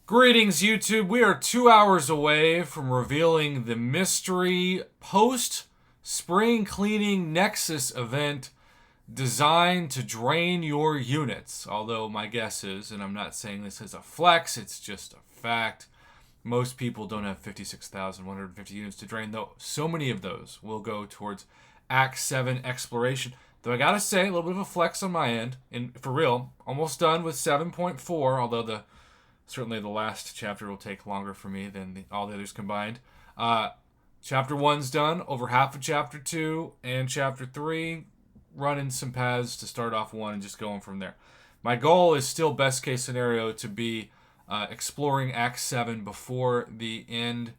Greetings, YouTube. We are 2 hours away from revealing the mystery post-spring cleaning Nexus event designed to drain your units. Although my guess is, and I'm not saying this as a flex, it's just a fact, most people don't have 56,150 units to drain, though so many of those will go towards Act 7 exploration. Though I gotta say, a little bit of a flex on my end, and for real, almost done with 7.4, although certainly the last chapter will take longer for me than all the others combined. Chapter 1's done, over half of Chapter 2, and Chapter 3, running some paths to start off 1 and just going from there. My goal is still best case scenario to be exploring Act 7 before the end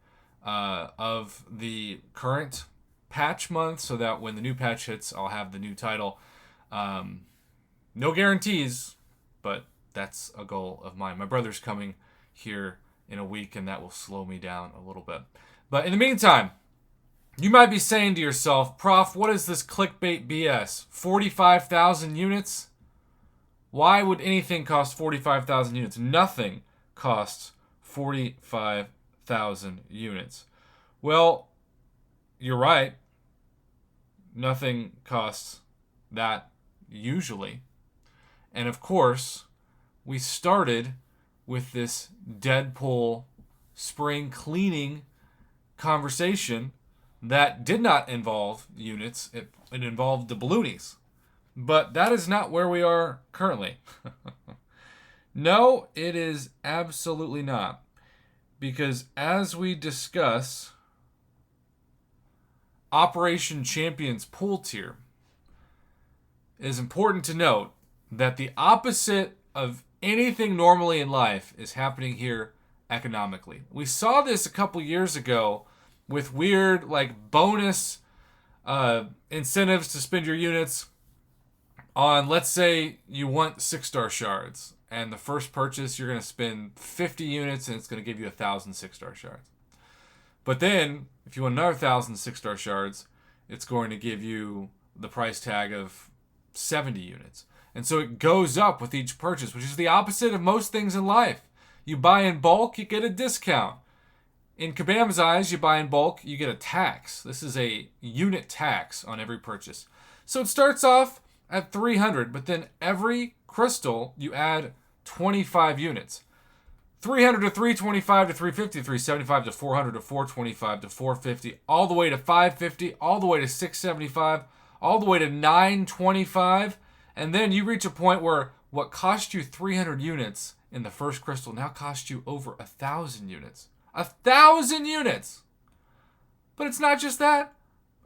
of the current patch month, so that when the new patch hits, I'll have the new title. No guarantees, but that's a goal of mine. My brother's coming here in a week, and that will slow me down a little bit. But in the meantime, you might be saying to yourself, Prof, what is this clickbait BS? 45,000 units? Why would anything cost 45,000 units? Nothing costs 45,000 units. Well, you're right. Nothing costs that usually. And of course, we started with this Deadpool spring cleaning conversation that did not involve units. It involved the balloonies. But that is not where we are currently. No, it is absolutely not. Because as we discuss Operation Champions Pool Tier, it is important to note that the opposite of anything normally in life is happening here economically. We saw this a couple years ago with weird bonus incentives to spend your units on, let's say you want 6-star shards, and the first purchase you're going to spend 50 units and it's going to give you 1,000 6-star shards. But then if you want another 1,000 6-star shards, it's going to give you the price tag of 70 units. And so it goes up with each purchase, which is the opposite of most things in life. You buy in bulk, you get a discount. In Kabam's eyes, you buy in bulk, you get a tax. This is a unit tax on every purchase. So it starts off at 300, but then every crystal, you add 25 units. 300 to 325 to 350 to 375 to 400 to 425 to 450, all the way to 550, all the way to 675, all the way to 925. And then you reach a point where what cost you 300 units in the first crystal now costs you over 1,000 units. 1,000 units! But it's not just that.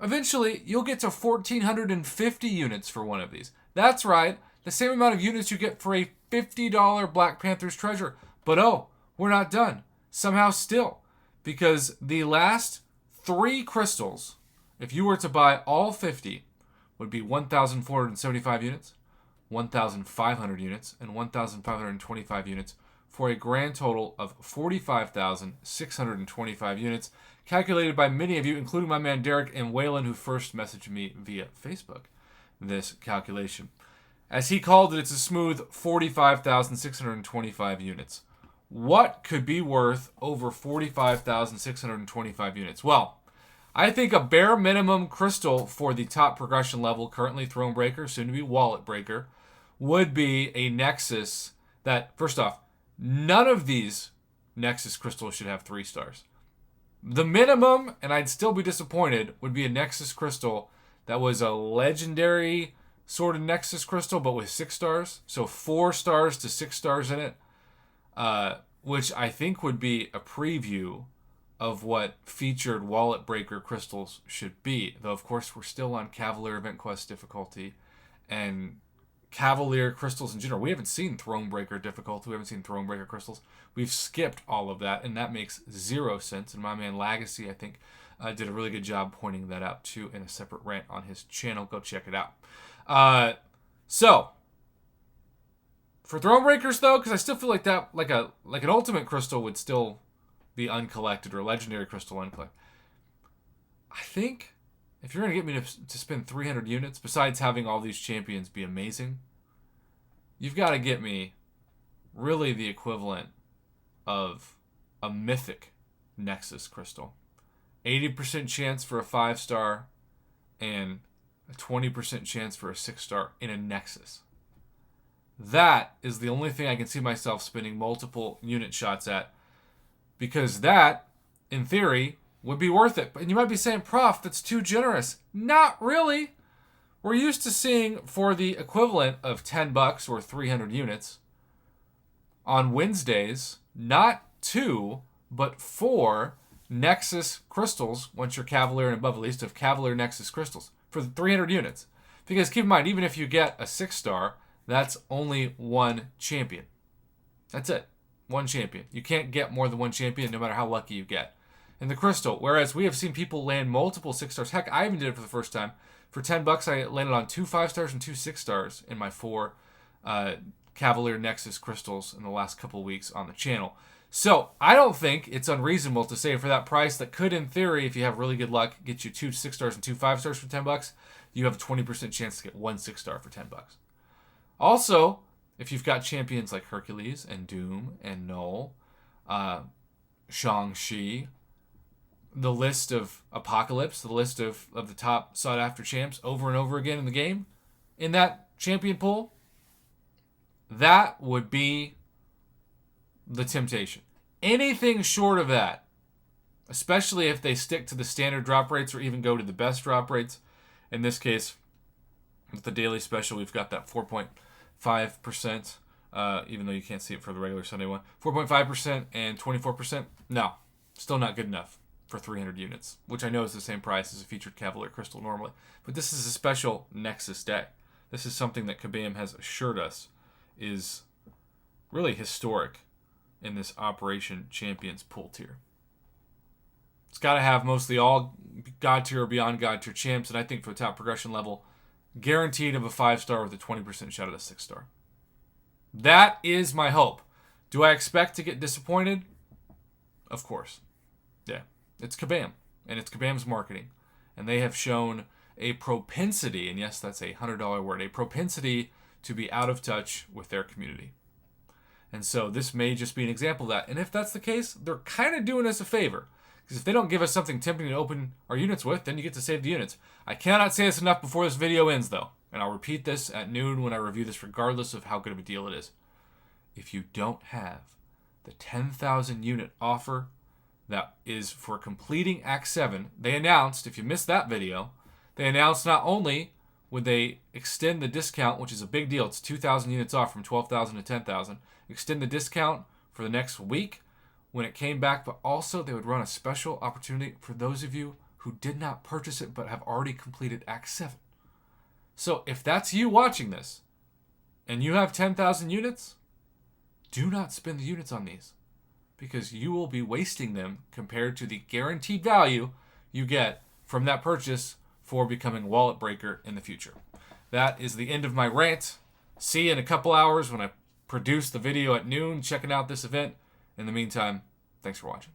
Eventually, you'll get to 1,450 units for one of these. That's right, the same amount of units you get for a $50 Black Panther's treasure. But we're not done. Somehow still. Because the last 3 crystals, if you were to buy all 50, would be 1,475 units, 1,500 units, and 1,525 units, for a grand total of 45,625 units, calculated by many of you, including my man Derek and Waylon, who first messaged me via Facebook this calculation. As he called it, it's a smooth 45,625 units. What could be worth over 45,625 units? Well, I think a bare minimum crystal for the top progression level, currently Thronebreaker, soon to be Wallet Breaker, would be a Nexus that, first off, none of these Nexus crystals should have 3 stars. The minimum, and I'd still be disappointed, would be a Nexus crystal that was a legendary sort of Nexus crystal, but with 6 stars. So 4 stars to 6 stars in it, which I think would be a preview of what featured Wallet Breaker crystals should be. Though, of course, we're still on Cavalier Event Quest difficulty, and Cavalier crystals in general. We haven't seen Thronebreaker difficulty. We haven't seen Thronebreaker crystals. We've skipped all of that, and that makes 0 sense. And my man Legacy, I think, did a really good job pointing that out, too, in a separate rant on his channel. Go check it out. So, for Thronebreakers, though, because I still feel like that, like an Ultimate Crystal would still be uncollected, or a Legendary Crystal uncollected. I think if you're going to get me to spend 300 units, besides having all these champions be amazing, you've got to get me really the equivalent of a mythic Nexus crystal. 80% chance for a 5-star and a 20% chance for a 6-star in a Nexus. That is the only thing I can see myself spending multiple unit shots at, because that, in theory, would be worth it. And you might be saying, Prof, that's too generous. Not really. We're used to seeing, for the equivalent of $10 or 300 units, on Wednesdays, not 2, but 4 Nexus crystals, once you're Cavalier and above at least, of Cavalier Nexus crystals for the 300 units. Because keep in mind, even if you get a 6-star, that's only one champion. That's it. One champion. You can't get more than one champion no matter how lucky you get. In the crystal, whereas we have seen people land multiple 6-stars. Heck, I even did it for the first time. For $10, I landed on 2 5-stars and 2 6-stars in my 4 Cavalier Nexus crystals in the last couple of weeks on the channel. So I don't think it's unreasonable to say for that price that could, in theory, if you have really good luck, get you 2 6-stars and 2 5-stars for $10, you have a 20% chance to get 1 6-star for $10. Also, if you've got champions like Hercules and Doom and Null, Shang-Chi, the list of Apocalypse, the list of the top sought-after champs over and over again in the game, in that champion pool, that would be the temptation. Anything short of that, especially if they stick to the standard drop rates or even go to the best drop rates, in this case, with the daily special, we've got that 4.5%, even though you can't see it for the regular Sunday one, 4.5% and 24%. No, still not good enough for 300 units, which I know is the same price as a featured Cavalier Crystal normally. But this is a special Nexus day. This is something that Kabam has assured us is really historic in this Operation Champions pool tier. It's got to have mostly all God tier or beyond God tier champs, and I think for the top progression level, guaranteed of a 5-star with a 20% shot at a 6-star. That is my hope. Do I expect to get disappointed? Of course. Yeah. It's Kabam, and it's Kabam's marketing. And they have shown a propensity, and yes, that's a $100 word, a propensity to be out of touch with their community. And so this may just be an example of that. And if that's the case, they're kind of doing us a favor. Because if they don't give us something tempting to open our units with, then you get to save the units. I cannot say this enough before this video ends, though. And I'll repeat this at noon when I review this, regardless of how good of a deal it is. If you don't have the 10,000 unit offer that is for completing Act 7, they announced, if you missed that video, they announced not only would they extend the discount, which is a big deal, it's 2,000 units off from 12,000 to 10,000, extend the discount for the next week when it came back, but also they would run a special opportunity for those of you who did not purchase it but have already completed Act 7. So if that's you watching this and you have 10,000 units, do not spend the units on these, because you will be wasting them compared to the guaranteed value you get from that purchase for becoming Wallet Breaker in the future. That is the end of my rant. See you in a couple hours when I produce the video at noon checking out this event. In the meantime, thanks for watching.